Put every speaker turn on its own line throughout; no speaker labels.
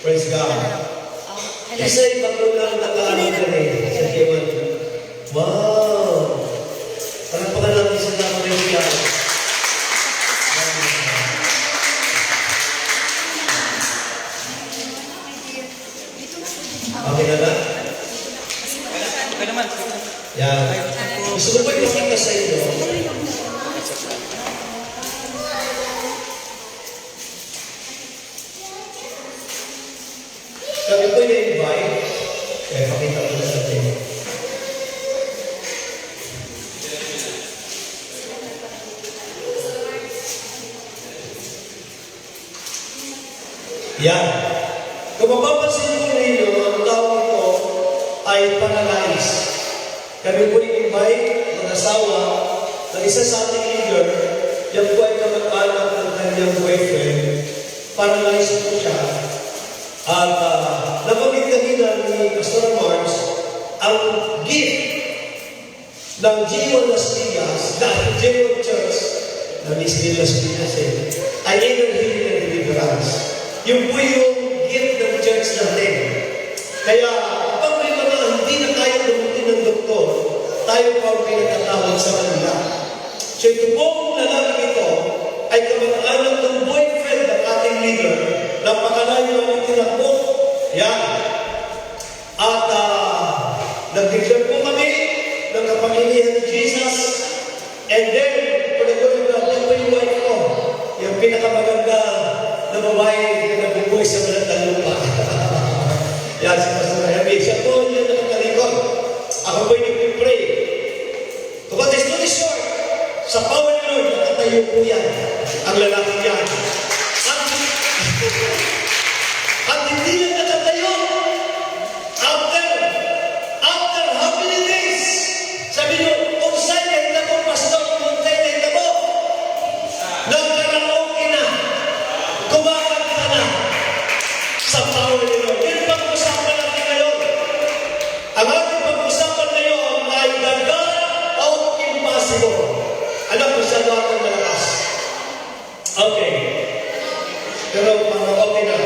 Praise God. Kasi pagkulang nakaano ka rin sa Diwan. Wow! Parang pa natin sa naman yung yan. Okay na ba?
Okay naman.
Yan. Gusto ko ba ipakita sa inyo? Kami po na-invite. Kaya pakita ko na sa atin. Yan. Kung mapapansin po ninyo, ang tawag ito ay paralyze. Kami po i-invite ng asawa na isa sa ating leader, yan po ay kamag-anak ng kanyang boyfriend. Paralyze po siya. At nabanggit kanina ni Pastor Mars, ang gift ng G1 Las Piñas, ng G1 Church, na Miss Las Piñas ay inner healing and deliverance. Yung po yung gift ng church natin. Kaya, kapag may mga hindi na kaya dumating ng doktor, tayo pa ang pinagkatawag sa kanila. So ito pong lalaki ito ay kamag-anak ng boyfriend ng ating leader. Napakalayo ang tinakbo. Yan. At nag-declare po kami ng kapamilya ni Jesus. And then, pag-declare natin po yung wife ko. Yung pinakamaganda na babae na nabubuhay sa malatang lupa. Yan si Pastor Jaime. Siya po yung nakatalikod. Ako po yung nag-pray. To cut the story short, sa power ni Lord, nakatayo po yan. Ang lalaki yan. At hindi lang nakatayo. After how many days? Sabi niyo, kung saan yan na po, Pastor, kung saan yan na po, nagkaraoke na. Kumakanta na. Sa power ni Lord. Yun pag-usapan natin ngayon. Ang ating pag-usapan ngayon ay the God of impossible. Alam mo siya doon ang malakas. Okay. Pero okay na.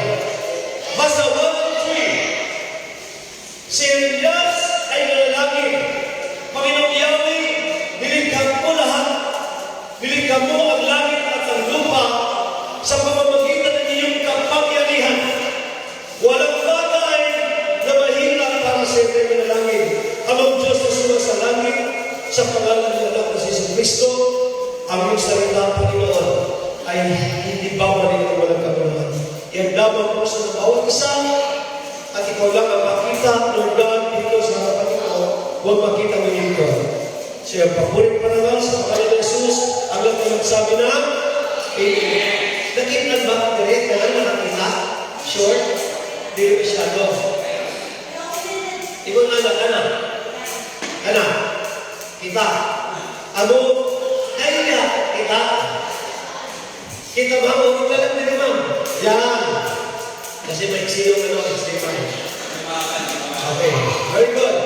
Basta 1 and 3. Si Elias ay nanalangin. Panginoong Yahweh, nilikha mo lahat. Nilikha mo ang langit at ang lupa sa pamamagitan ng iyong kapangyarihan. Walang bagay na mahina para sa iyong manalangin. Amang Diyos na suma sa langit, sa pangalan ng anak na si Kristo, ang iyong salita, Panginoon, ay hindi babalik ng walang kabuluhan. Yan lamang po sa bawat isa, at ikaw lang ang makita, Lord God, dito sa harapan ito, huwag makita mo dito. Siya ang papurit pa naman sa pangalan ng Jesus, ang lahat ng sabi na, Amen. Nakita ba? Direct na lang nakakita? Short? Hindi masyado. Ikaw anak. Anak. Kita. Ano? Kaya niya. Kita. Kita ba? Huwag ka lang din, ma'am. Yan. Kasi may siyong Okay. Very good.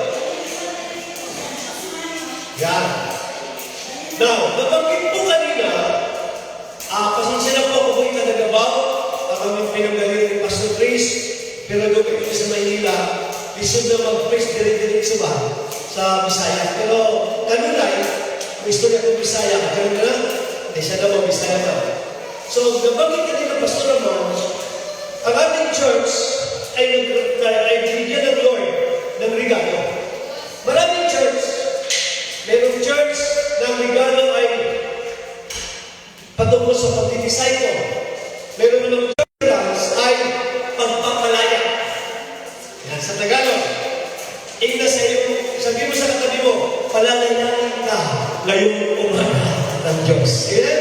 Yan. Now, nabanggit po kanina, pasensya na po ako po yung nagagabaw. Kami pinanggaling ni Pastor Chris, pero doon kami sa Maynila, lisod na mag-praise dire-diretso ba sa Bisaya. Pero kanunay, may istorya kong Bisaya. Ganun na, hindi siya naman Bisaya na. So, nabanggit kanina, Pastor Ramon, ang ating church ay binigyan ng Lord ng regalo. Maraming church, merong church na ang regalo ay patungkol sa pagdidisciple. Meron ng church ay pagpapalaya. Yan sa Tagalog. Ina sa iyo, sabi mo sa katabi mo, palalayain ka ngayong umaga ng Diyos. Amen?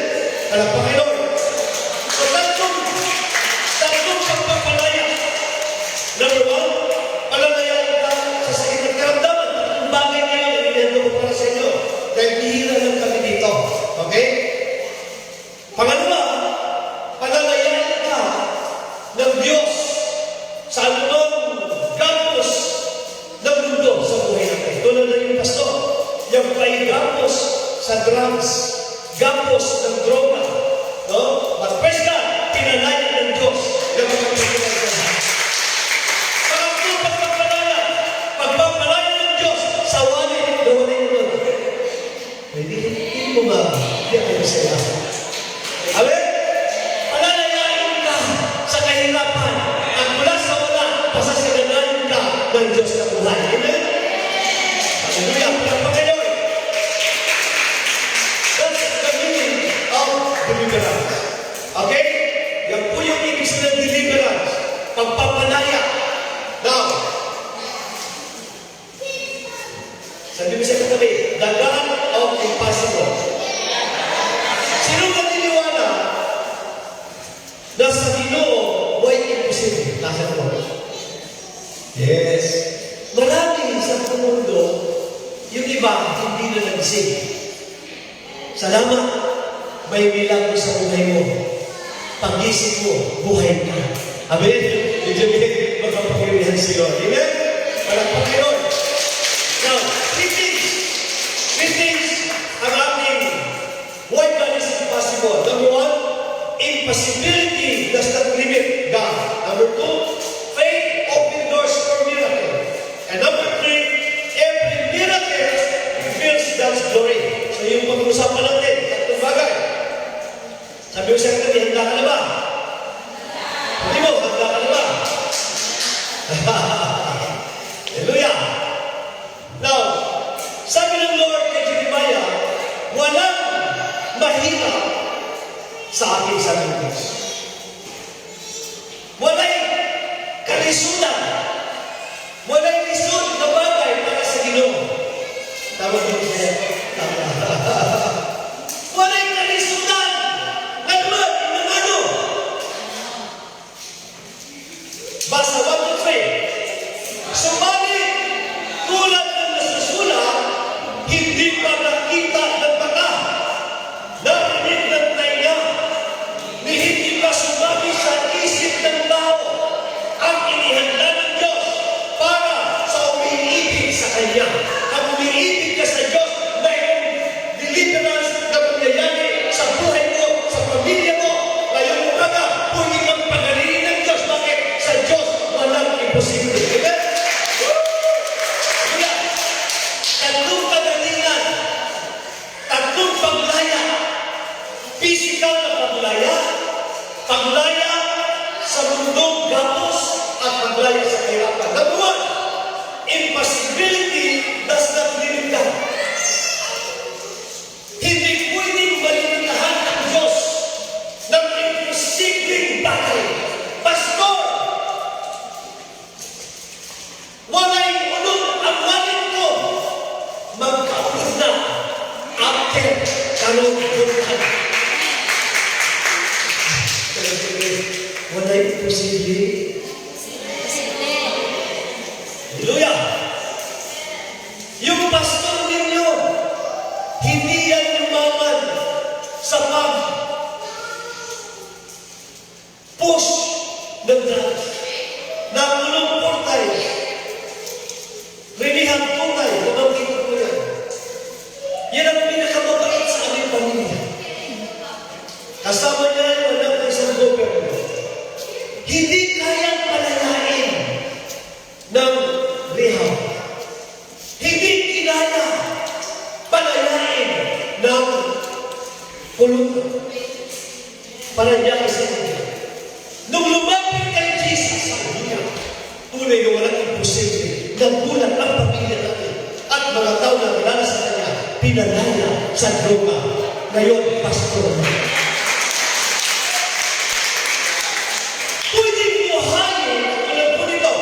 Palagpakin Lord. So, tatlong pagpapalaya. Number 1, palalayain ka sa sakit ng karamdaman. Ang bagay ngayon, inendo ko para sa inyo. Dahil bihira lang kami dito. Okay? Pangalawa, palalayain ka ng Diyos sa anumang campus ng mundo sa buhay natin. Tulad na yung pastor, yung may campus sa drugs, campus ng droga. No? But praise God, pinalayan ng Diyos yung mga pinagkakaroon. yung ibig sabihin ng deliverance. Pagpapalaya. Now, sabi mo sa katabi, the God of impossible. Sino naniniwala na sa Ginoo may imposible? Nasa ko. Yes. Marami sa mundo, yung iba, hindi na nagising. Salamat, may milagro sa buhay mo. Pag-isip mo, buhay ka. Amen? Ibig sabihin, magpapakirihan si Lord. Amen? Palakpakin Lord. Now, three things ang ating why God is impossible. Number one, impossibility does not limit God. Number two, faith opens doors for miracle. And number three, every miracle reveals God's glory. So yung pag-uusapan natin, tatlong bagay. Sabi ko sa kanya, handa ka na ba? Hindi mo, handa ka na ba? Hallelujah! Now, sabi ng Lord kay Jeremiah, walang mahirap sa aking sabihin. Walay kalisunan. Walay lisod na bagay para sa Ginoo. Tama din siya. Walay kalisunan. Nagmad ng ano? Basa 1 to 3. Subalit, tulad ng nasusulat, hindi pa nakita ng mata, narinig ng tainga, ni hindi pa sumagi sa isip ng tao ang inihanda ng Diyos para sa umiibig sa Kanya. Ang umiibig ka sa Diyos, mayroong deliverance na mangyayari sa buhay mo, sa pamilya mo. Ngayon umaga, pwede kang pagalingin ng Diyos. Bakit? Sa Diyos, walang imposible. Amen? Kaya, tatlong kagalingan, tatlong paglaya, physical na paglaya, paglaya sa mundong gapos, at paglaya sa kahirapan. Number one, impossibility does not limit God. Hindi pwedeng malimitahan ang Diyos ng imposibleng bagay. Pastor, walay ulong ang wallet ko. Magkaulog na after kanong buntan. Walay imposible. Hallelujah! Yung pastor ninyo, hindi yan lumaman sa pag-push ng drugs. Nakulong portay. Rinihan portay. Namangkin ko yan. Yan ang pinakamabait sa aming pamilya. Kasama niya yung anak ng isang governor. Hindi kayang palayain ng rehab. Hindi kinaya palayain ng pulutan. Para niya kasi nung lumapit kay Jesus sa kanya, tunay na walang imposible. Nagulat ang pamilya natin at mga tao na kilala sa kanya, pinalaya sa droga. Ngayon, pastor na. Pwede mo hayin ang alam po nito.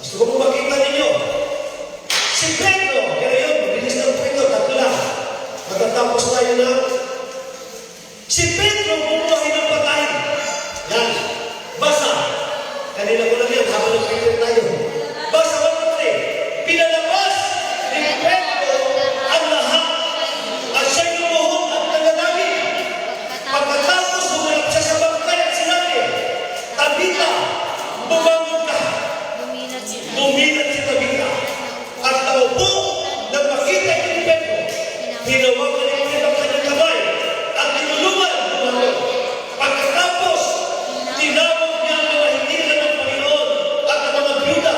Gusto ko po makita ninyo. Si Pedro, kaya yun, mabilis ng Pedro, tatlo lang. Matatapos tayo na. Si Pedro, bumuhay ng patay. Yan. Basa. Kanina ko lang yan, habang nag-Pedro tayo. Basa 1-3. Pinalabas ni Pedro ang lahat at siya'y lumuhod at nanalangin. Pagkatapos, humarap siya sa bangkay at sinabi, Tabita, bumangon ka. Dumilat si Tabita. At naupo nang makita ni Pedro. Hinawakan ni Pedro ang kanyang kamay at tinulungan bumangon. Pagkatapos, tinawag niya ang mga hinila ng Panginoon at ang mga byuda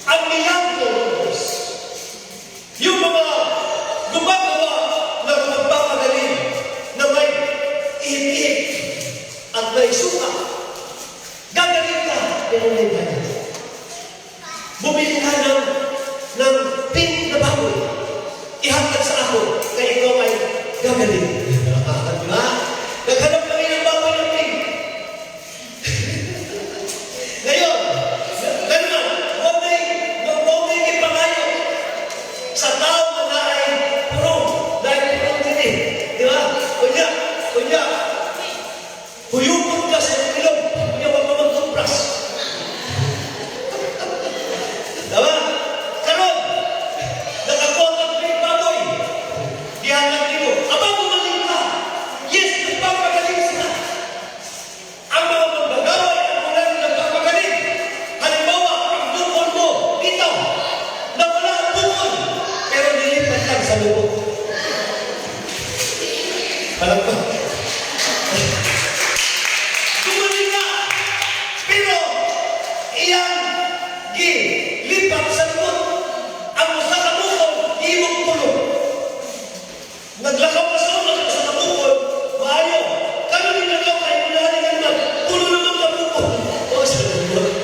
ang milagro ng Diyos. Yung mga gumagawa ng magpapagaling na may ihip-ihip at may suka, gagaling ka, pero may bayan. Bumili ka ng pink na baboy, ihatag sa ako, kaya ikaw ay gagaling. Diba? Naghanap kami ng baboy ng pink. Ngayon, ganun, huwag may ipangayo sa tao na ay purong, dahil purong din eh. Di ba? Kunya, huyupon ka sa ilong, kunya, huwag mo mag-toothbrush. Diba? Karon, nakakuha ka ng baboy, dihanap nito, abang gumaling ka. Yes, nagpapagaling sila. Ang mga magbagaway ang mula ng nagpapagaling. Halimbawa, ang bukol mo, dito, na wala ang bukol, pero nilipat lang sa lubog. Alam ko. Gumaling ka, pero iyang lipat sa lubog. Ang usa ka bukol, imong tulog. Naglakaw ka sa ulo sa kabukol, maayo. Kano ninagaw kayo mula rin naman, tulo naman ka bukol. O sa lubog.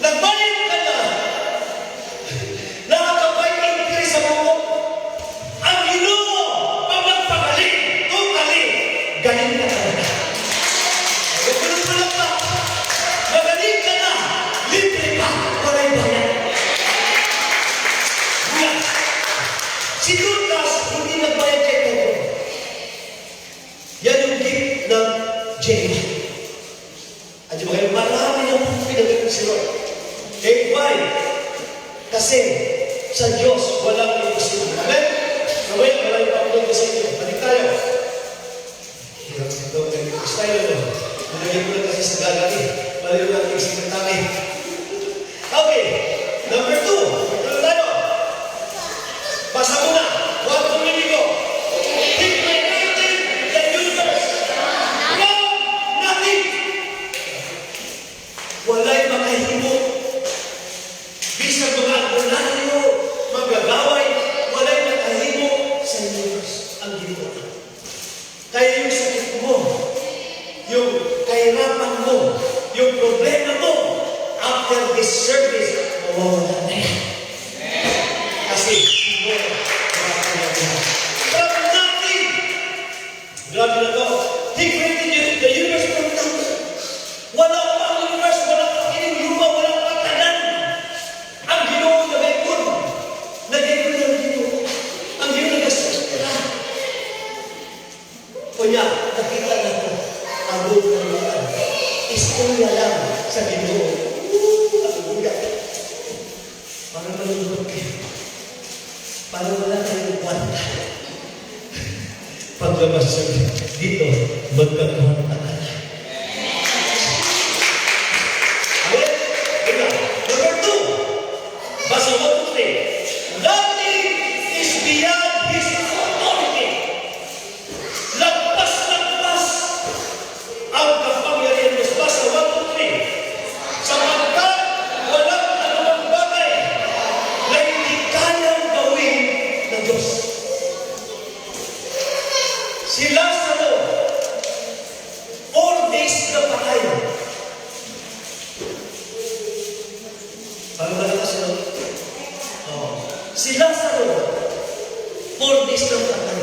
Nagbalik ka na. Nakakapay increase sa bukol. Ang Ginoo, pag nagpagaling, totally, galing na talaga. Huwag mo lang ka. Magaling ka na. Libre pa. Walay bayan. Buya. Si Lucas, hindi nagbayad kay Pedro. Yan yung gift ng James. At di ba kayo, marami ng pinagaling si Lord. Eh, why? Kasi sa Diyos, walang imposible. Amen? Gawin, maraming papunod ko sa inyo. Balik tayo. Hirap ito, nag-request tayo, no? Nilagay ko lang kasi sa gagawin. Balik ko lang yung sekretary. Okay, number 2. Ito tayo. Basa muna. What do we go? He created the universe from nothing. Walay makahimo. Bisag mga albularyo, magagaway, walay makahimo sa universe ang Ginoo. Kaya yung sakit mo, yung kahirapan mo, yung problema mo, after this service, mawawala na yan. Kasi, from nothing. Grabe na to. He created the universe from nothing. Wala pa ang universe, wala pa kiniluma, wala pa tanan. Ang Ginoo nag-ikon. Nag-ikon ng Ginoo. Ang Ginoo nag-asasira. Kunya, nakita na ito. Ang buong naluan. Istorya lang sa Ginoo. Hallelujah. Parang malulog kayo. Parang wala kayong kwanta. Paglabas sa dito, magkakaroon ka na. Amen? Ika, number 2. Basa 1-3. Nothing is beyond His authority. Lagpas ang kapangyarihan Diyos. Basa 1-3. Sapagkat walang anumang bagay na hindi kayang gawin ng Diyos. Si Lazaro, 4 days na patay. Paano ba naman siya? Si Lazaro, 4 days na patay.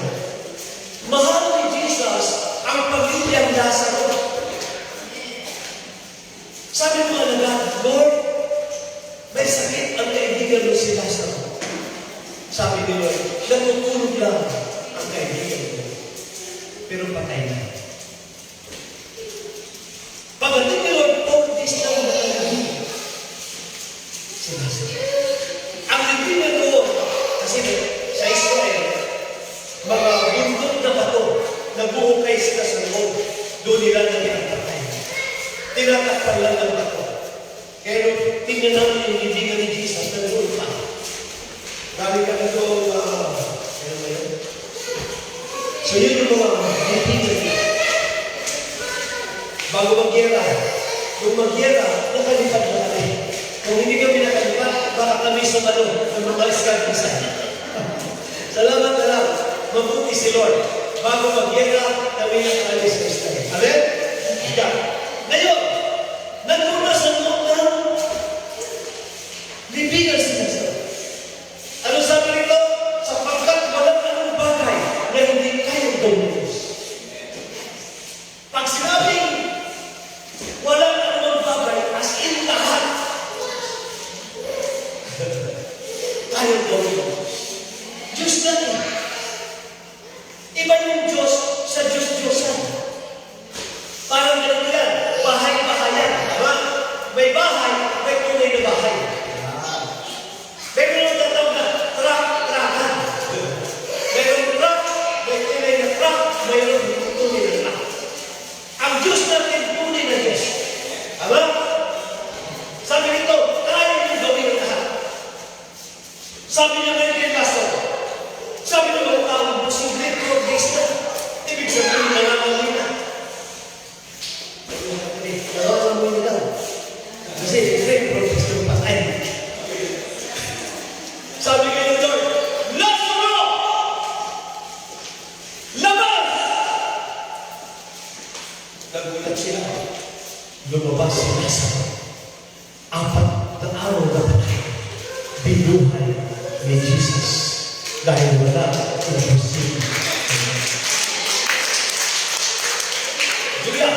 Mahal ni Jesus ang pamilyang Lazaro. Sabi mo nga, Lord, may sakit ang kaibigan mo si Lazaro. Sabi ni Lord, natutulog lang ang kaibigan mo. Pero patay na. Pagdating ni Lord, 4 days na nakalahin si Lazaro. Ang kaibigan mo, kasi sa Israel, mga bundok na bato, nabuhukay sila sa loob, doon nila na pinagpatay. Tinatakpan lang ng bato. Kaya tingnan namin yung kaibigan ni Jesus na doon pa. Dami ka na doon, ano ba yun? So yun yung mga kaibigan niya. Bago mag-gera, kung mag-gera, nakalipad na kami. Kung hindi kami nakalipad, sa balon, ng mga iskagisa. Salamat na lang, mabuti si Lord. Bago mag-yera, kami ang alis sa Israel. Amen? Yeah. Ngayon, nagpunas ang loob ng bibigan sa Israel. Ano sabi nito? Sapagkat walang anong bagay na hindi kayang tumulos. Pag sinabing walang anong bagay, as in lahat, kayang tumulos. Diyos na rin. Iba yung Diyos sa Diyos-Diyosan. Parang ganito yan, bahay-bahayan. Tama? May bahay, may tunay na bahay. Mayroon tatawag na truck-truckan. Mayroon truck, may tunay na truck, mayroon tunay na truck. Ang Diyos natin, tunay na Diyos. Tama? Sabi nito, kaya niyong gawin ang lahat. Sabi niya ngayon kay Pastor, sabi ng mga tao, posible progress na. Ibig sabihin, nangangamin na. Nangangamin na. Kasi, progress ng patay. Sabi kayo ng Lord, Lazaro! Labas! Nagulat sila. Lumabas si Lazaro. 4 na araw na patay. Binuhay ni Jesus. Dahil wala na posible. Julia.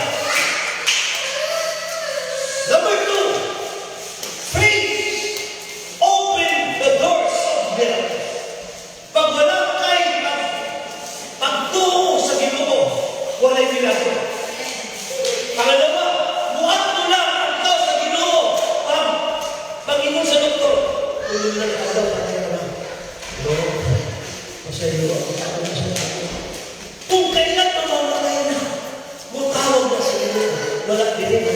Number 2, faith open the doors of miracles. Pag wala kayo pagtungo sa Ginoo, wala'y milagro. Pangalawa, buhat mo lang ang tao sa Ginoo. Pag-ingon sa doktor, tulong lang ako patay naman. Kung kailan mamamatay na, mutawag na sa inyo, wala din na.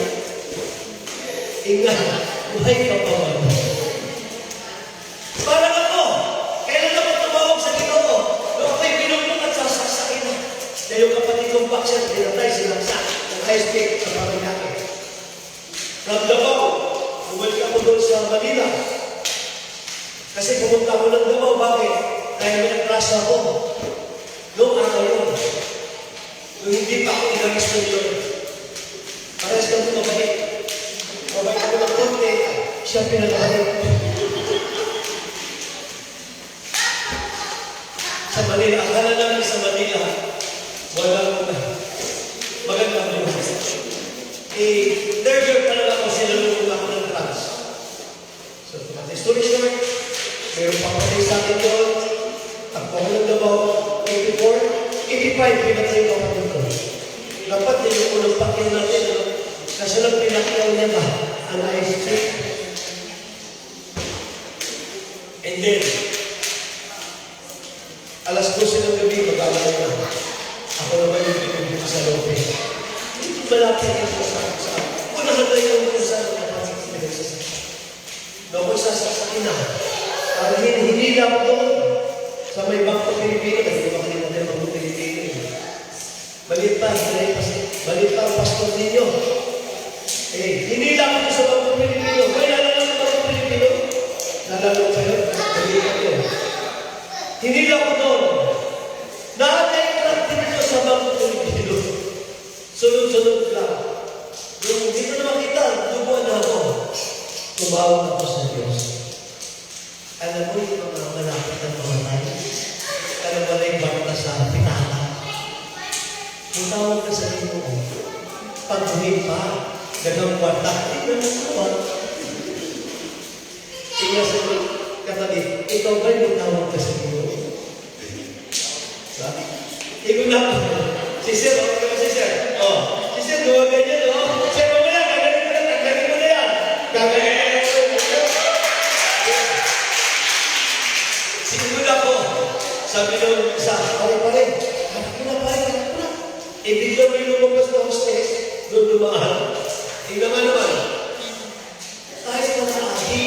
Ingat, buhay ka pa ba? Parang ako, kailan ako tumawag sa Ginoo? Nung ako'y binulong at sasaksakin na. Dahil yung kapatid kong bakser, dinatay sinaksak ng high stick sa pamilaki. Ramdam ako, bumalik ako doon sa Manila. Kasi pumunta ako ng Davao, bakit? Kaya may nakrasa ako. Noong araw yun. Nung hindi pa ako inalis ng Lord. Parehas kang mabait. Mabait ako ng konti. Siya pinagabait. Sa Manila, akala namin sa Manila, walang magandang buhay. Nervous talaga ako sinalunod ako ng drugs. So, the story short, mayroon pa patay sa akin doon. Takbo ko ng Davao, 84, 85, pinatay ko ako dito. Dapat din yung unang pakyan natin, no? Kasi lang pinakyaw niya ba ang ISP? And then, alas 12 ng gabi, mag-alala na. Ako naman yung pinagdito sa loob. Hindi malapit yung sa unahan na yung sa pinagsasakin. Doon ko sasaksakin na. Parang hindi lang doon sa may Bangko Pilipino. Kasi makalimutan yung Bangko Pilipino. Balit pa ang pastor ninyo. Hindi lang ako sa Bangko Pilipino. Kaya lang ang Bangko Pilipino. Nalalo kayo. Balit kayo. Hindi lang ako doon. Nakaka-interact dito sa Bangko Pilipino. Sunod-sunod lang. Yung dito na makita, tubuan na ako. Tumawag ako sa Diyos. Alam mo yung mga malapit ng mga tayo? Alam mo na yung bata sa pitaka. Tumawag ka sa Ginoo. Pag hindi pa, ganang kwarta, tingnan mo naman. Tingnan sa katabi, ikaw ba yung tawag ka sa Ginoo? Sabi? Ikaw na po. Si Sir, okay ba si Sir? Si Sir, gawa ganyan, Sir, mamaya, gagaling mo na yan. Gagaling. Siguro ako, sabi nung isa, pare-pare, hanap ko na. Biglang may lumabas na hostess, doon dumaan. Tingnan naman. Kahit mataagi,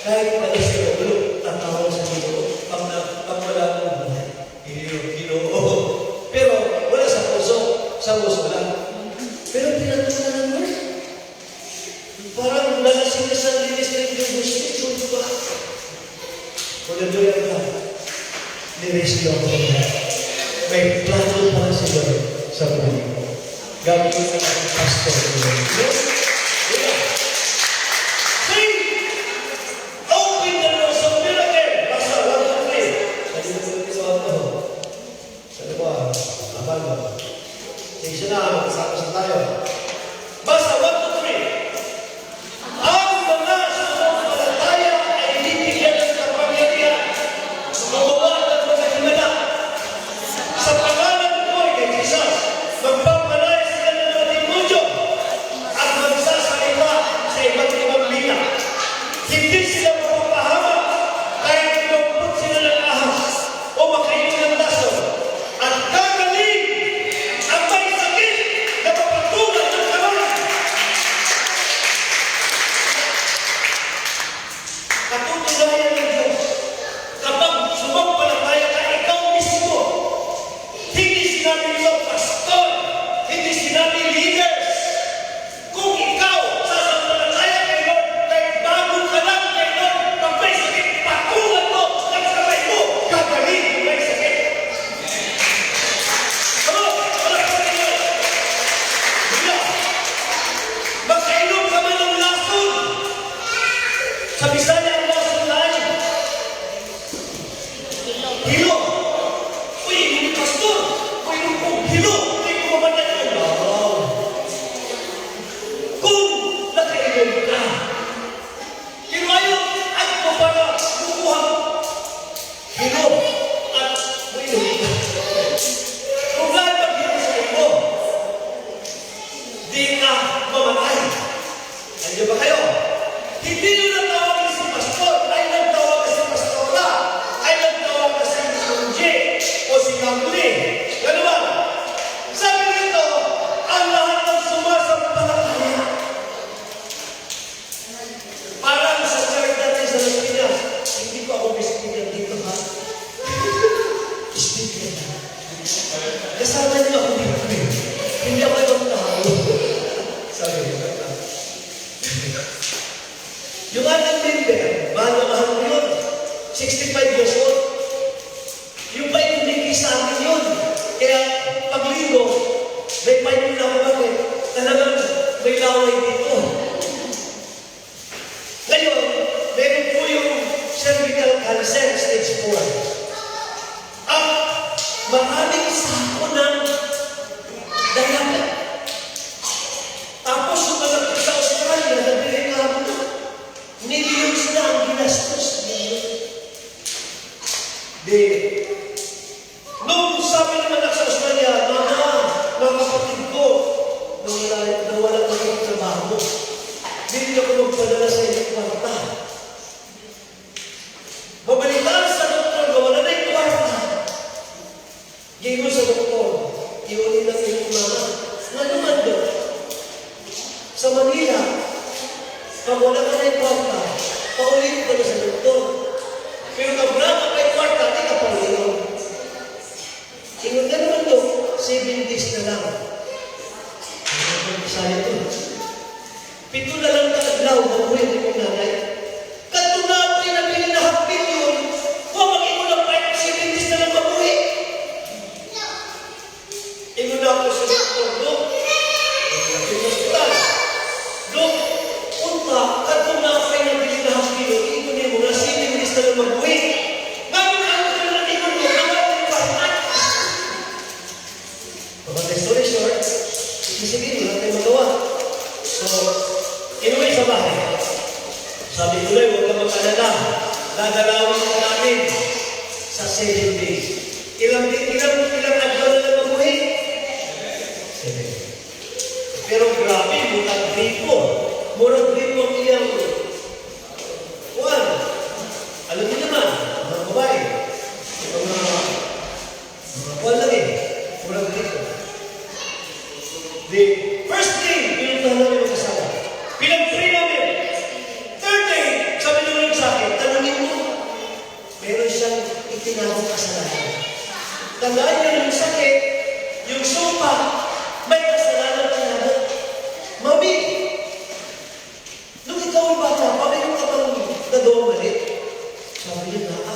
kahit pala sa ulo, tatawag sa Ginoo, pag wala ng buhay. Ginoo. Pero wala sa puso, sa puso lang. Pero pinatunan ng Lord. Parang nalasing na sa linis ng hostess, doon ba? Nagduyan ka. Ni-raise niyo ako. May plano pala si Lord sa buhay ko. Gagawin ko ng pastor ko. Yes? Yeah. Sing! Open the doors of miracle! Basta, 1, 2, 3. Sabi na ko sa ako. Sabi ko, abal mo. Sige na, magkasama tayo. Basta, 1, 2, 3. Ang mga sumampalataya ay bibigyan ng kapangyarihan. Gumawa ng mga himala. Sa pangalan ko kay Jesus, magpapalaya sila ng mga demonyo at magsasalita sa iba't ibang wika. Hindi sila mapapahamak kahit inumpot sila ng ahas o makainom ng daso. At gagaling ang may sakit na papatulan ng kamay. Katutunayan ng Diyos, kapag sumampalataya ka, ikaw mismo, hindi sinabi nyo, pastor, hindi sinabi leaders. Kung ikaw sasampalataya kay Lord, kahit bago ka lang kay Lord, pag may sakit, patungan mo ng kamay mo, gagaling kung may sakit. Ano? Wala ka rin yun. Bila, magkainom ka man ng lason. Sa Bisaya, ang lason na ay hilo. Uy, hindi pastor. Uy, hilo. Hindi ko mamatay yun. Wow. Kung nakainom ka, pero ayaw, at mo para kukuha hilo at uy, kung lahat maghilo sa ito, di ka mamatay. Andiyan ba kayo? Hindi nyo natawagan si pastor, ay nagtawagan si pastora, ay nagtawagan si Sunji o si Kamuli. Gano'n ba? Sabi nito, ang lahat ng sumasampalataya. Parang sa church natin sa Las Piñas, hindi ko ako speaker dito ha. Speaker na. Kasama niyo ako dito. Hindi ako ibang tao. Sabi niyo. Yung ating member, mahal na mahal mo yun. 65 years old. Yung pa hindi sa akin yun. Kaya pagligo, may painin na ako bakit. Talagang may laway dito. Ngayon, meron po yung cervical cancer, stage 4. At maraming sako ng diabetes. Tapos sumalapit sa Australia, nabili nga mo. Millions na ang ginastos niyo. Nung sabi ng anak sa Australia, Mama, mga kapatid ko, nawala na yung trabaho. Hindi ako magpadala sa inyong kwarta. Babalitaan sa doktor, nawala na yung kwarta. Gigo sa doktor, iunin na yung mama. Nga naman doon, sa Manila, pag wala ka na yung kwarta, paulit ka na sa doktor. Pero pag wala ka na yung kwarta, di ka paulit. Ingon na naman doon, 7 days na lang. Saya ito. 7 na lang kaaglaw, mabuhay din yung nanay. Katunapay na pinahapin yun, huwag mag-ingon ng 7 days na lang mabuhay. Ingon na ako sa doktor, Dok. Yung hospital. Dok, punta, katunapay na pinahapin yun, ingon mo na 7 days na lang mabuhay. Bago ka ako na lang ingon mo, naman yung kwarta. Kapag story short, isipin, wala tayong magawa. So, inuwi sa bahay. Sabi ko lang, huwag ka mag-alala. Dadalawin ka namin sa 7 days. Ilang adyo na lang mabuhay? 7. Pero grabe, murang gripo. Murang gripo ang iyang kuwan. Alam niyo naman, mga babae, mga kuwan lang eh. Murang gripo. The first day, pinuntahan namin mag-asawa. Pinag-pray namin. Third day, sabi naman sa akin, tanungin mo, meron siyang itinawag kasalanan. Tandaan niyo yung sakit, yung sopa, may kasalanan tinawag. Mami, nung ikaw ang bata, paano ka bang nagawang mali? Sabi niya na,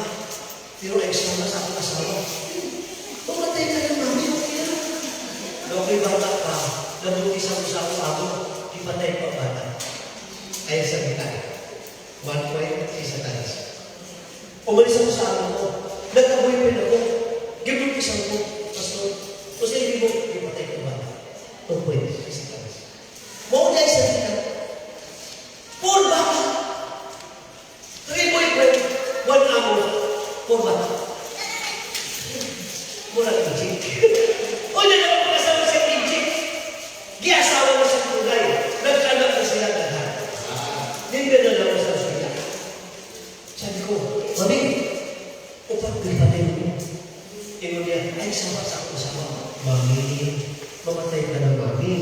Umalis ako sa ano ko. Nagka-boyfriend ako. Gibulpisan ko. Pastor. Tapos hindi mo, ipatay ko ba? 2 points. Mawala isa sila. 4 baka. 3 boyfriend, 1 hour. 4 baka. Mura kijik. O na naman pag-asawa sa kijik. Giasawa mo sa kulay. Nagkaanak na sila lahat. Hindi na naman sa sila. Sabi ko, Mami, upang pinipatay mo. Tingnan niya, ay sama sa ako sa Mami, mamatay ka na, Mami.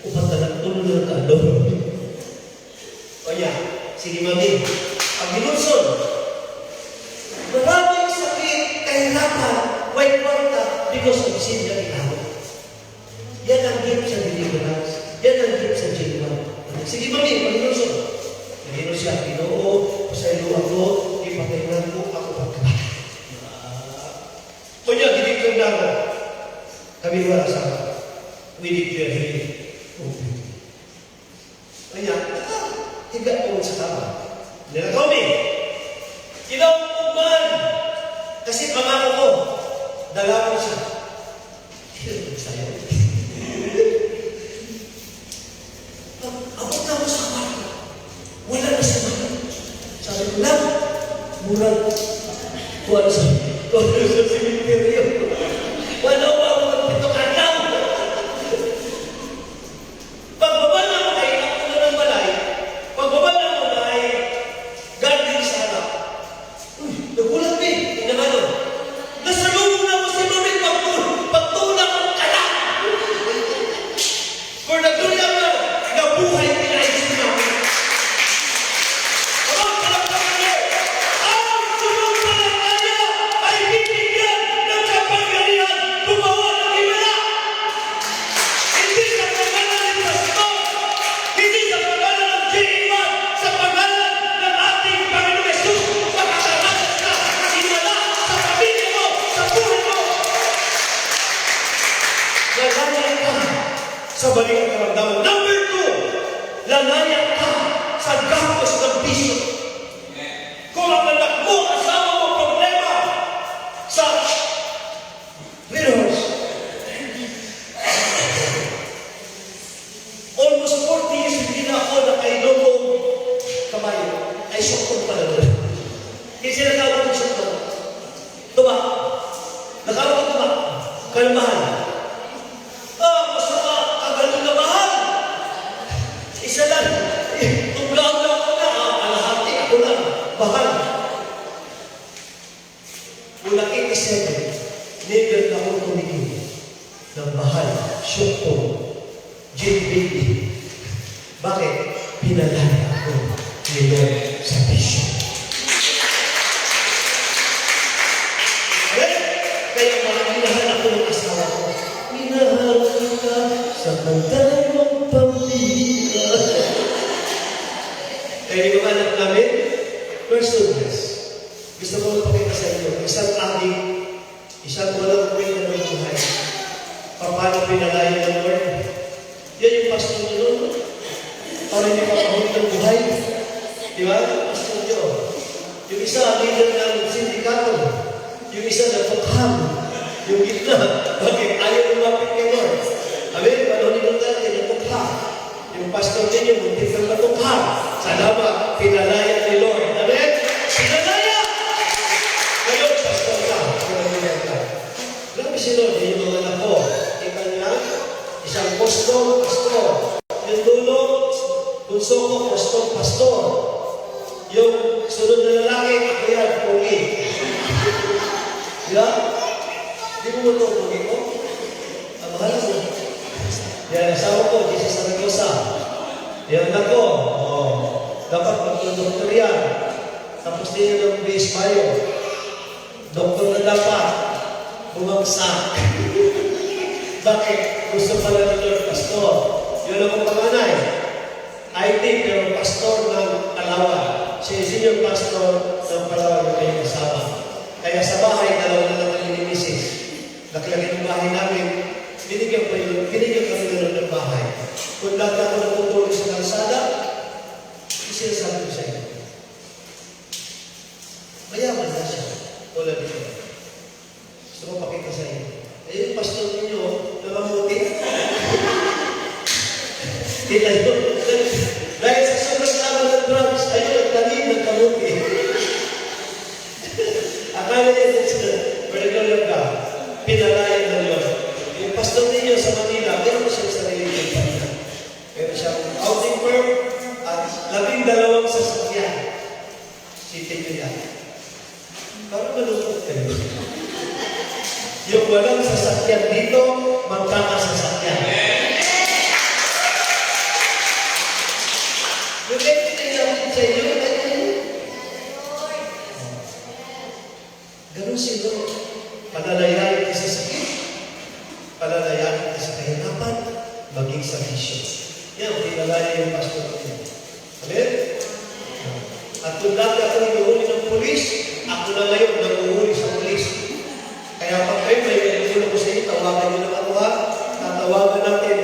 Upang tulungan ka doon. O yan, sige Mami, ang binunson, maraming sakit, kahirapan, white kwarta, because of sin na ikaw. Yan ang gift sa deliverance. Yan ang gift sa J1. Sige Mami, binunson. Nagino siya, Ginoo, pasaylo ako, ipakailan ko ako pagkabat. O niya, hindi ko naman. Kami wala sa we declare healing. O niya, higa ko sa tama. Nila kami, ilaw uman, kasi pangako ko, dalawa siya. Hilang sa'yo. Abot na mo sa kwarto. Wala na siya man. Sabi ko lang, murag, kuha sa cemetery. Wala ba ako magpitukan lang? Pagbaba na mo kay ako na ng balay, pagbaba na mo ay garden sa harap. Uy, nagulat eh. Tingnan ano. Nasa lumo na mo si Mami pagtulak ang kala. For the glory of God, nabuhay nila si Mami. Sa balik ang karamdaman. Number 2, lanayan ka sa gastos ng bisyo. Kung ang anak mo, asawa mo, problema sa widows. Almost 40 years hindi na ako nakailogong kabayo. Ay, syokon pala doon. Hindi sila tawag ng syokon. Tuba. Nakawag ko tuba. Kalmahan. Isa lang, tuglaw lang ako na, kalahati ako lang, bahal. Mula 87, never na ako tumigil ng bahal, syokto, gin baby. Bakit? Pinalaya ako ni Lord sa bisyo. Kaya minahal ako ng asawa ko. Minahal kita sa pantay mong pambira. Kaya yung anak namin, personals. Gusto ko magpakita sa inyo, isang adik, isang walang kwenta ng buhay. Paano pinalayan ng Lord? Yan yung pastor nyo nun. Paano niyo papahuli ng buhay? Di ba? Pastor nyo. Yung isa, leader ng sindikato. Yung isa, nagpakham. Yung gitna, bakit ayaw lumapit kay Lord? Amen? Panahon nyo natin, nagpakham. Yung pastor ninyo, muntik ng patukha. Salamat, pinalaya ni Lord. Amen? Pinalaya! Ngayon, pastor ka. Pinalaya ka. Grabe si Lord, yung mga anak ko. Kita niya, isang pastor. Yung dulo, bunso ko, pastor. Yung sunod na lalaki, ako yan, pogi. Diba? Di mo ito, pogi ko? Ang mahal mo. Yan, asawa ko, Jesus Saragosa. Yan na ko. Dapat mag-doktor yan. Tapos din yung base bio. Doktor na dapat. Bumagsak. Bakit? Gusto pala ni Lord Pastor. Yun ang panganay. IT, pero pastor ng Palawan. Siya yung senior pastor ng Palawan yung kanyang asawa. Kaya sa bahay, dalawa na lang ang misis. Naklagay ng bahay namin, binigyan kami ng bahay. Kung dati ako natutulog sa kalsada, sinasabi ko sa inyo. Mayaman na. tulad dito. Gusto ko pakita sa inyo. Eh, yung pastor ninyo, nakamuti. Tila yun. Dahil sa sobrang tama ng drugs, ayun, nagtanim, nagkamuti. Akala niya sa vertical of God, pinalayan ng Diyos. Yung pastor ninyo sa Manila, meron siyang sarili ng pamilya. Meron siyang outing firm at 12 sasakyan. City nyo yan. Parang malungkot kayo. Yung walang sasakyan dito, magkakasasakyan. Yung everything namin sa inyo, ganun sila. Palalayain ka sa sakit, palalayain ka sa kahirapan, maging sa bisyo. Yan, pinalaya yung pastor niya. Amen? At kung dati ako inuhuli ng pulis, ako na ngayon nag-uhuli sa pulis. Kaya pag kayo may inuhuli ko sa inyo, tawagan nyo ng ako ha, tatawagan natin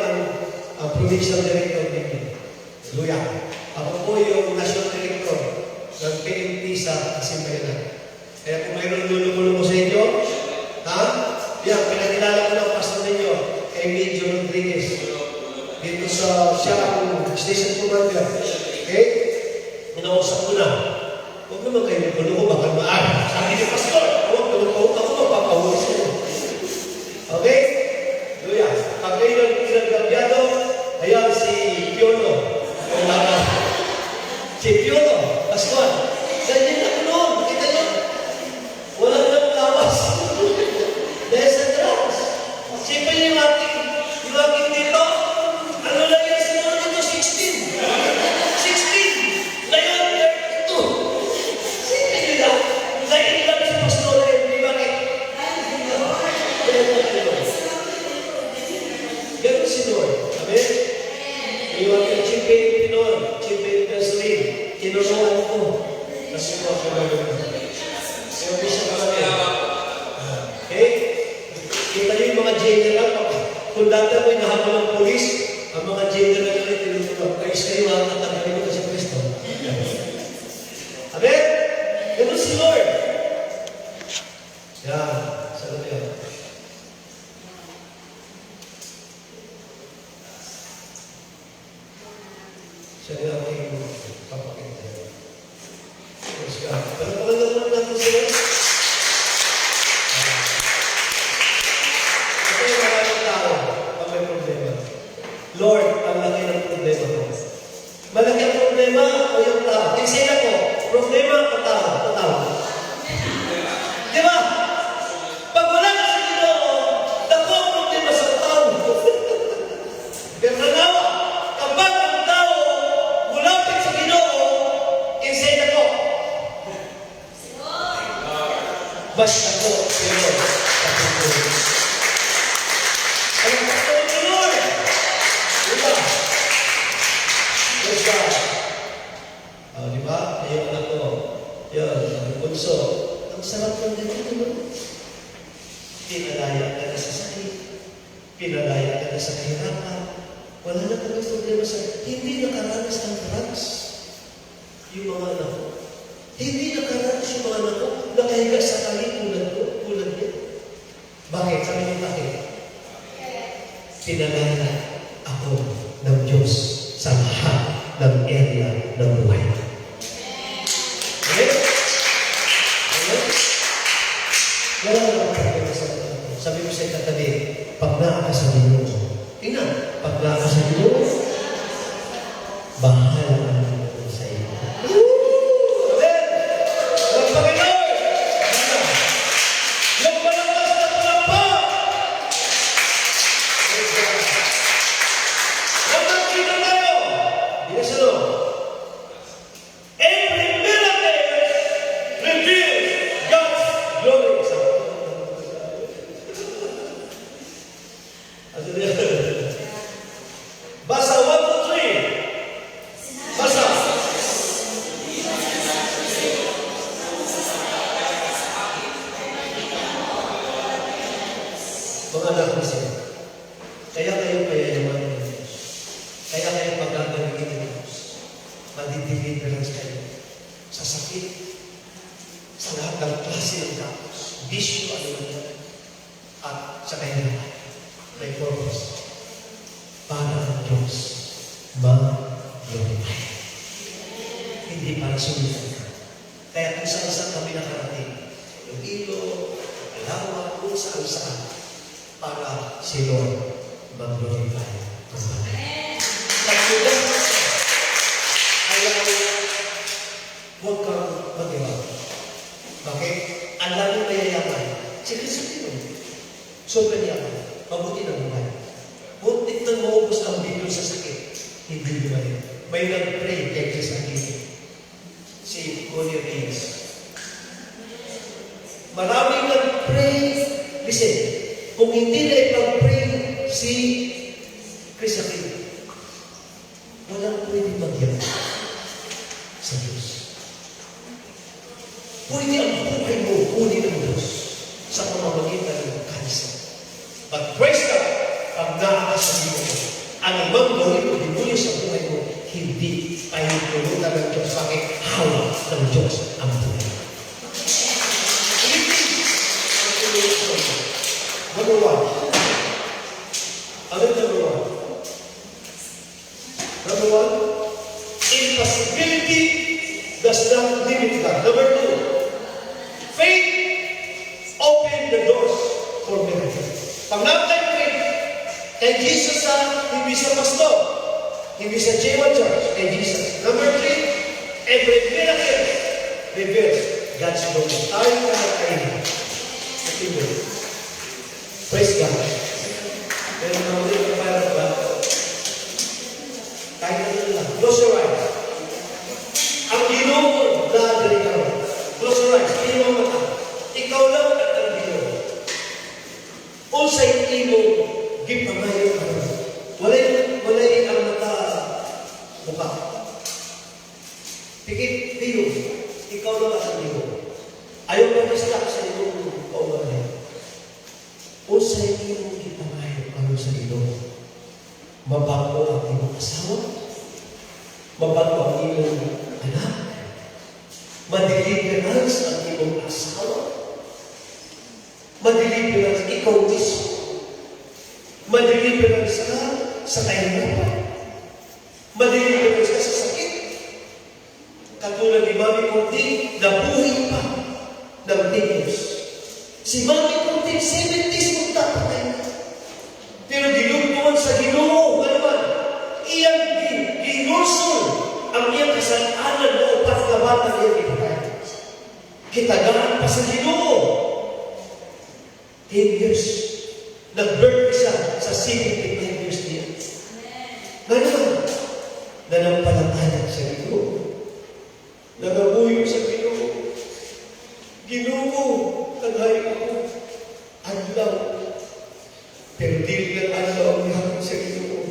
ang provincial director ninyo. Hallelujah. Ako po yung national director ng PNP sa Asimbayanan. Kaya kung mayroon lulong ko sa inyo, ha? Yan, pinakilala ko ng pastor ninyo, Emilio Rodriguez. Dito sa siya ang station commander. Okay? Inausap ko na. Huwag naman kayo nagpuluho, baka maaari. Sabi ni pastor, huwag naman ako mapapahuli sa inyo. Okay? Luya, pag kayo nagagabyado, ayan si Piolo. Si Piolo, Pascual. Ganyan ako noon, kita nyo. Wala nang lawas. Dahil sa drugs. Siyempre yung aking dito, ano lang yan sinunod nito? 16. 16. Ngayon, 32. Siyempre nyo lang. Ngayon lang si Pastor, di ba kayo? Ganun si Lord. Amen? Yung aking chimpin noon, chimpin Gasoline, tinuruan ko. Kasi ko ako gagawin. Yung bisa ka lang. Okay? Kita nyo yung mga general, kung dati ako inahabol ng polis, ang mga general na rin tinutulang, ayos kayo ha, natagaling ko kasi Kristo. Amen? Ganun si Lord. Yan. Sagot yan. Siya yung aking papakita. Praise God. Pero pagkakala naman natin sila. Ito yung maraming tao pag may problema. Lord, ang laki ng problema ko. Malaki ang problema o yung tao. Tinsila ko, problema o tao? Di ba? Pag wala ka sa Ginoo, dako ang problema sa tao. Pero nanawa, kapag ang tao mulapit sa Ginoo, tinsila ko. Basta ko, Lord, sa Panginoon. Ang Panginoon ni Lord. Diba? Praise God. Diba? Ayun anak ko. Yan, ang bunso. Ang sarap ng ganito, no? Pinalaya ka na sa sakit. Pinalaya ka na sa kahirapan. Wala na kami problema sa... Hindi nakaranas ng drugs. Yung mga anak ko. Hindi nakaranas yung mga anak ko. Nakahiga sa kali tulad niya. Bakit? Sabi niyo bakit? Pinalaya ako ng Diyos sa lahat ng area ng buhay. Okay? Okay? Wala na problema sa akin. Sabi ko sa katabi, pag naaka sa Ginoo, tingnan, pag naaka sa Ginoo, bahala ka naman sa iyo. Amen! Ang Panginoon! Yung malakas na tulapa! Kapag kita tayo, bilas ano? Every miracle reveals God's glory. Basa 1 to 3. Basa. Mga anak ko siya. Kaya kayo payayaman ng Diyos. Kaya kayo pagkagalingin ng Diyos. Madideliverance kayo sa sakit, sa lahat ng klase ng tapos. bisyo, ano man yan, at sa kanya, may purpose. Para ang Diyos mag-glorify. Hindi para sulitan ka. Kaya kung saan-saan kami nakarating, Iloilo, Alawa, kung saan-saan, para si Lord mag-glorify. Pagkulang, ayaw, huwag kang mag-iwa. Bakit? Ang lalong mayayaman, si Kristo Pino. Sobrang yaman, mabuti na buhay. Buntit nang maubos ang biglo sa sakit, hindi ba rin? May nag-pray kay Kristo Pino. Si Connie Reyes. Maraming nag-pray. Listen, kung hindi na ipag-pray si Kristo Pino, walang pwede magyari sa Diyos. Pwede ang buhay mo, kunin ng Diyos sa pamamagitan ng kanisa. But praise God, pag nakakasabi mo, anumang gawin mo, dimuli sa buhay mo, hindi ay tulutan ng Diyos. Bakit? Hawak ng Diyos ang buhay. Number one. Ano yung number one? Number one, impossibility does not limit God. Number two, faith open the doors for miracles. Pag natin faith kay Jesus hindi sa pastor, hindi sa J1 Church, kay Jesus. Number three, every miracle reveals God's glory. Tayo na nakain. Praise God. Pero naman yung para ba? Kahit na lang. Close your eyes. Ang Ginoo na dali ka. Close your eyes. Hindi mo mata. Ikaw lang at ang Ginoo. Unsay imo gipamayo ka. Walay ang mata mukha. Pikit tiyo. Ikaw lang at ang Ginoo. Ayaw ka mastak sa iyong kaumahan. Unsay imo gipamayo ka sa Ginoo. Mabago ang iyong asawa. Mabago ang iyong anak. Madeliverance ang iyong asawa. Madeliverance ikaw mismo. Madeliverance ka sa kahirapan. Madeliverance ka sa sakit. Katulad ni Mami Conti, nabuhay pa ng Diyos. Si Mami Conti, 70s kung tapatay na. Pero ginugtuan sa Ginoo, ano man, iyang ginusol ang iyang kasalanan na upat na bata iyang ipatay. Kitagaan pa sa Ginoo. 10 years. Nag-birth siya sa 75 years niya. Ngayon, nanampalatayan sa Ginoo. Nagabuyo sa Ginoo. Ginoo, kagay ako. Adlaw. Pero dili ng adlaw ang hapon sa Ginoo.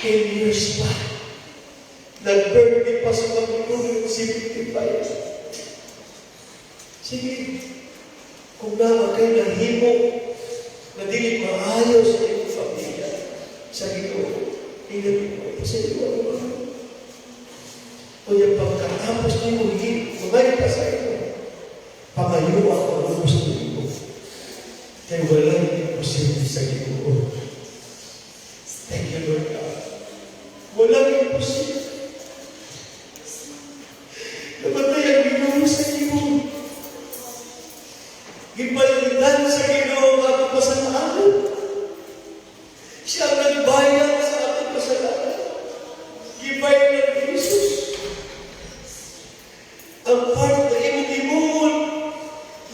10 years pa. Nag-birthday pa sa Panginoon 75. Sige, kung naman kayo nahimo na dili maayo sa iyong pamilya, sa Ginoo, tingnan mo pa sa iyo ang mga. Kung yung pagkatapos niyo magay pa sa iyo, pamayo ako ang gusto niyo. Kaya walang imposible sa Ginoo. Thank you, Lord God. Walang imposible. Namatay ang Ginoo sa iyo. Gipalitan sa Ginoo ang ating kasalanan. Siya ang nagbayad sa ating kasalanan. Gibayad ng Jesus. Ang part na imong-imon,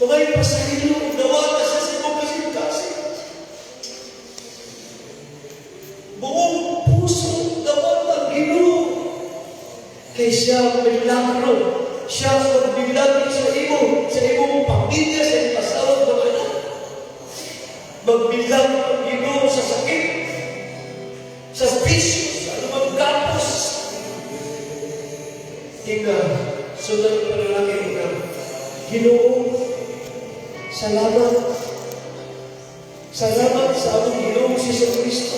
mga ipasahilo, nawala siya sa imong kasing-kasing. Buong puso, nawala ang Ginoo. Kaya siya ang milagro. Siya ang magbilagro sa imong pamilya, sa imong asawa, mga anak. Magbilang ang Ginoo sa sakit, sa bisyo, sa anumang gapos. Sunod pa na lang ito. Ginoo, salamat. Salamat sa aming Ginoo si Kristo.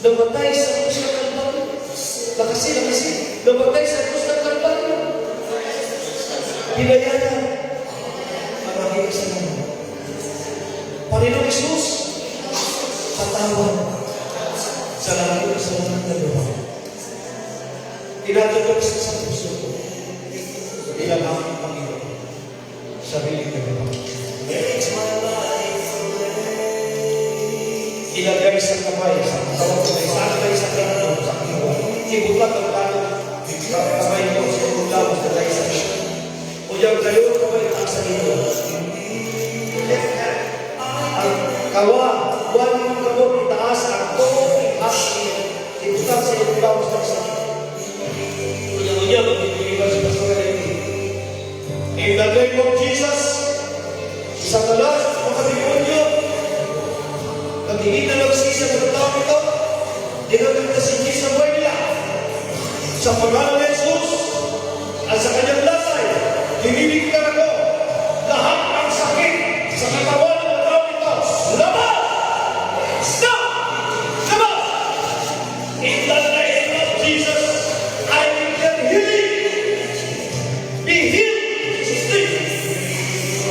Namatay sa krus ng Kalbaryo. Nakasi. Namatay sa krus ng Kalbaryo. Binayaran ang aking kasalanan. Panginoon Jesus, katawan sa lahat ng kasalanan na gawa. Tinatagap sa puso ko bilang aking Panginoon. Sarili ka naman. Ilagay sa kamay, sa katawan ko, isalagay sa kanto, sa kiwa. Ibutat ang tanong, sa kamay ko, sa ibutat sa lay sa kiwa. O yung dalawang kamay ang sa ito. Ang kawa, buwan ng kabot, itaas ang tong, aking, ibutat sa ibutat sa kiwa. Unya-unya, magbibigay sa pastoral ito. In the name of Jesus, sa talas, mga demonyo, hindi na nagsisa ng tao ito, dinagdag si Jesus sa buhay nila. Sa pangalan ni Jesus, at sa kanyang lasay, dinibigyan ako lahat ng sakit sa katawan ng tao ito. Labas! Stop! Labas! In the name of Jesus, I declare healing. Be healed. Sleep.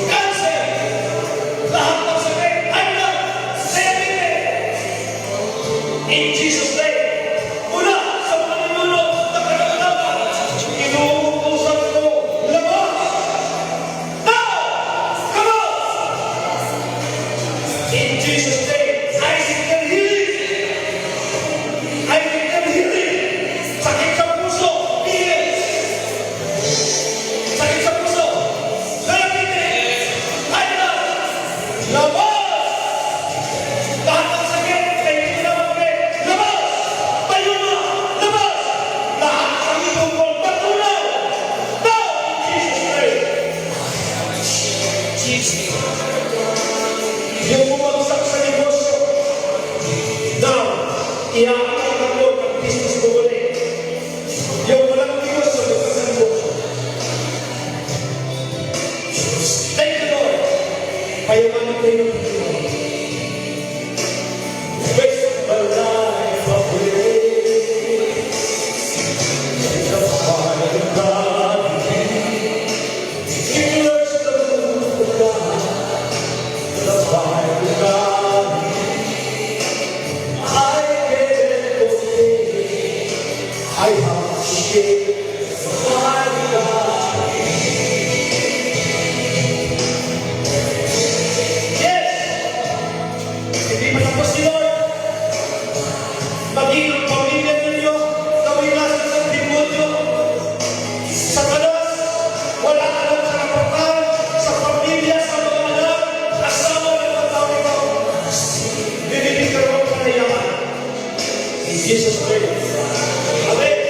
Cancer. Lahat ng sakit. High blood. In Jesus' name, mula sa mga ninuno na kanagalaman, inuutusan ko, labas! Now! Come on! In Jesus' name, I declare healing! I declare healing! Sakit sa puso, healing! Sakit sa puso, diabetes, high blood, labas! Lahat ng sakit, may pinamagay, labas! Tayo na! Labas! Lahat ng itungkol, patunaw! Now! In Jesus' name! Yung bumagsak sa negosyo, now, iaakin ang Lord ang business mo ulit. Yung walang negosyo, sa negosyo. Thank you, Lord. Payamanin kayo ng Panginoon. Waste my life away. The fire of God. Immerse the move of God. The fire of God. I can't obey. I have to shake the fire of God. Yes! Hindi pa tapos si Lord. Maging ang pamilya ninyo, kawilasan ng demonyo. Sa kalas, wala ka lang sa kapatid, sa pamilya, sa mga anak, asawa ng mga tao ito. Binibigyan mo ang kanayaman. In Jesus' name. Amen.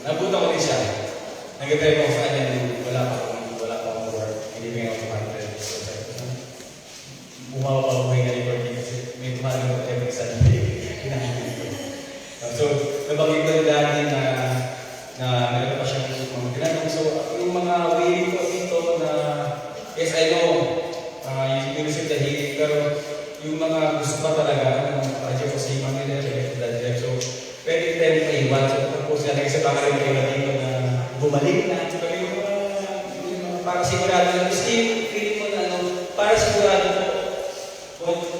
Nabuta ko rin siya. Nag-drive ako sa kanya, wala pa akong work. Hindi mo yung automatic. Bumawa pa ako ngayon na working kasi may tumalang ako every Sunday. So, nabangit ko rin dati na meron pa siyang mga ginagawa. So, yung mga way ko dito na, yes, I know, you receive the healing,
pero yung mga gusto pa talaga, ng project ko sa ibang nila, so pwede tayo maiwan. So tapos yan, kasi baka rin kayo dito na bumalik na. Pero yung para sigurado na, kasi feeling mo na, para sigurado po.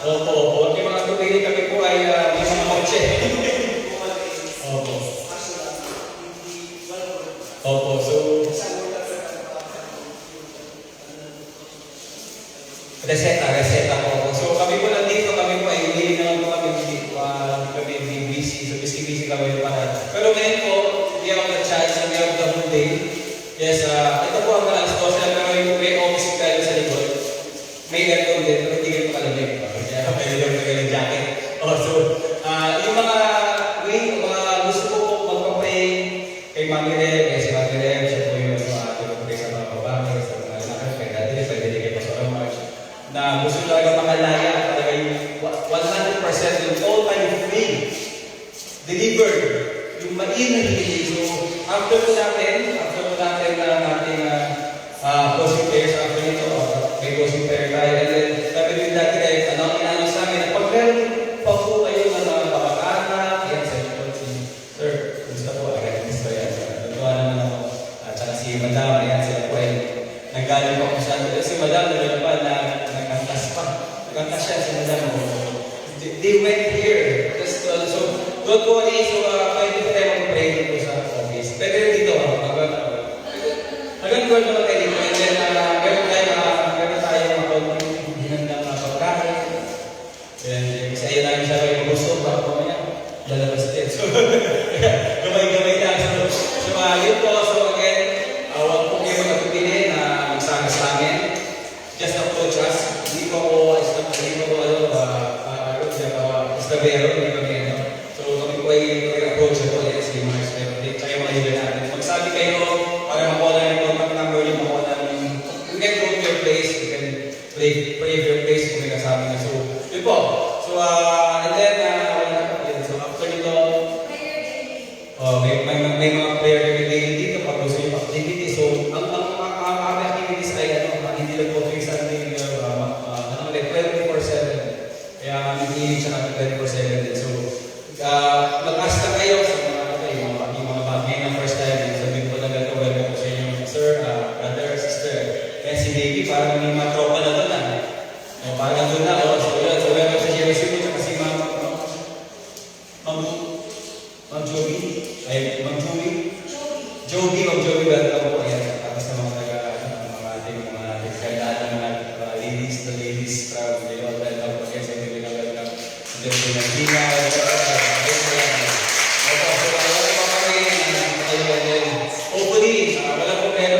Opo. Yung mga tupili kami po ay may mga kotse. Opo, so reseta po. So kami po nandito, kami po ay hindi naman po kami busy. So busy kami para. Pero ngayon po, we have the chance and we have the whole day. Yes, ito po ang alas 12 pero yung may office tayo sa likod. May aircon din, pero hindi kayo makalamig. Kaya pwede lang ng jacket. So, yung mga gusto ko po magpapray kay Mami Rem, kay si Mami Rem, siya po yung pray sa mga babae, sa mga anak, kay Daddy, pwede din kay Pastor March, na gusto talaga makalaya, talaga yung 100% yung all time free, delivered, yung mainit. So, after po natin na natin closing prayers after nito, may closing prayer tayo, and then sabi din dati kayo, inano sa amin, na pag meron pa po kayo ng mga kapag-anak, yan, sir, gusto po, agad gusto yan, natuwa naman ako, at saka si Madam, yan, sila po ay nanggaling pa po sa atin, si Madam, nagano pa, nagkantas siya, si Madam, they went here, just, so, don't worry, so, pwede po tayo mag-pray dito sa office, pwede rin dito, hanggang goal naman tayo dito, and then, meron tayo mga konting hinandang pagkain. Kasi ayun namin siya kayo gusto, baka po niya, lalabas din. So, gamay-gamay lang. So, yun po. So, again, huwag po kayo magpipili na magsagas sa amin. Just approach us. Hindi po ako, estabero, hindi kami, So, kami po ay approachable. Yes, yung mga estabero. Tsaka yung mga leader natin. Magsabi kayo, para makuha na yung contact number, yung makuha na yung, you can go to your place, you can pray for your place kung may kasama na. So, yun po. So, and then, so after nito, may mga prayer daily dito, pag gusto yung activity. So, ang mga activities ay, hindi lang po 3 Sunday, 24/7. Kaya hindi siya 24/7 din. So, mag-ask na kayo sa mga bagay na first time, sabihin po na gano'n, welcome po sa inyo, sir, brother, sister. Kaya si baby, parang may mga tropa na doon na. Parang nandun na, so welcome sa Jerry Sipo, kasi Ma'am Joby, welcome po. Ayan, tapos sa mga kagandaan ng mga ladies crowd, welcome po. Ayan, sa inyo welcome. And then, Pinagdina, hopefully, walang problema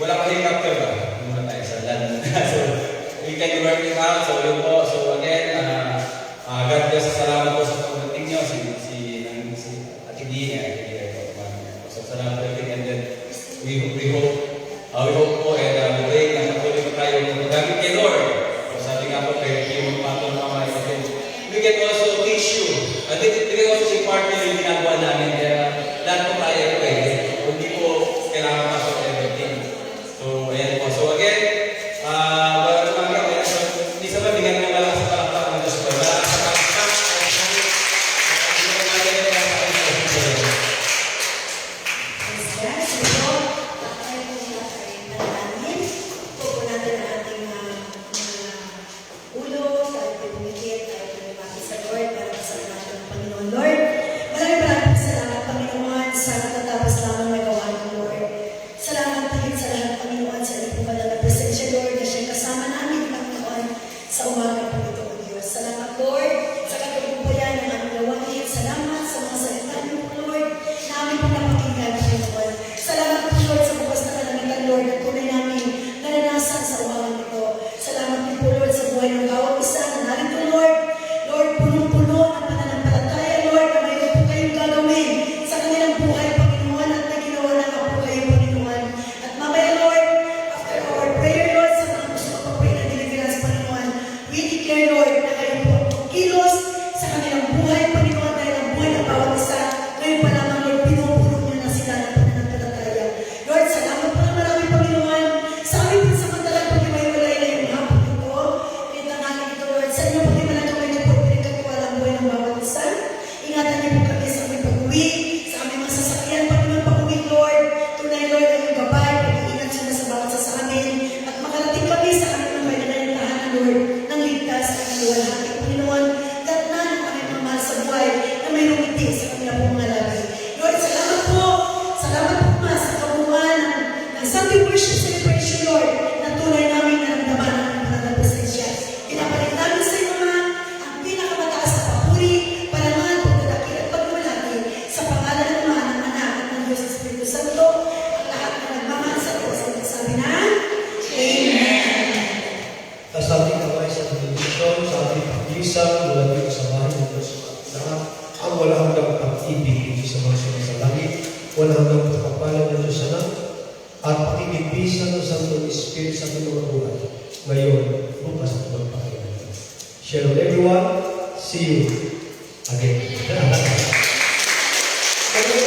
wala pa helicopter ba? Muna tayo sa land. So, we can work it out. So, yun po. So, again, God bless. Salamat po sa pagdating nyo. Si Ate Dina. So, salamat po. And then, we hope po and we pray na patuloy po tayo magamit kay Lord. So, sabi nga po, kaya yung patong mga ito. We can also teach you. We can also impart nyo yung ginagawa namin. Kaya, lahat po tayo pwede. Hindi po kailangan pasok everything. So, ayan po. So, again, wala naman kami. Hindi sa mabigyan ng malakas sa palakpak ng Diyos ko. Malakas sa palakpak.
Punong-puno ang pananampalataya, Lord, na mayroon po kayong gagawin sa kanilang buhay, Panginoon, at
wala hanggang pagpapalan ng Diyos Anak at pakikibisa ng Santo Espiritu sa ating mga buhay. Ngayon, bukas at magpakailan. Shalom everyone. See you again. Kaya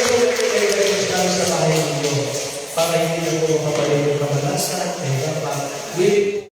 po kayo sa bahay ninyo para hindi na po mapapalay yung kamalasan, kahirapan, with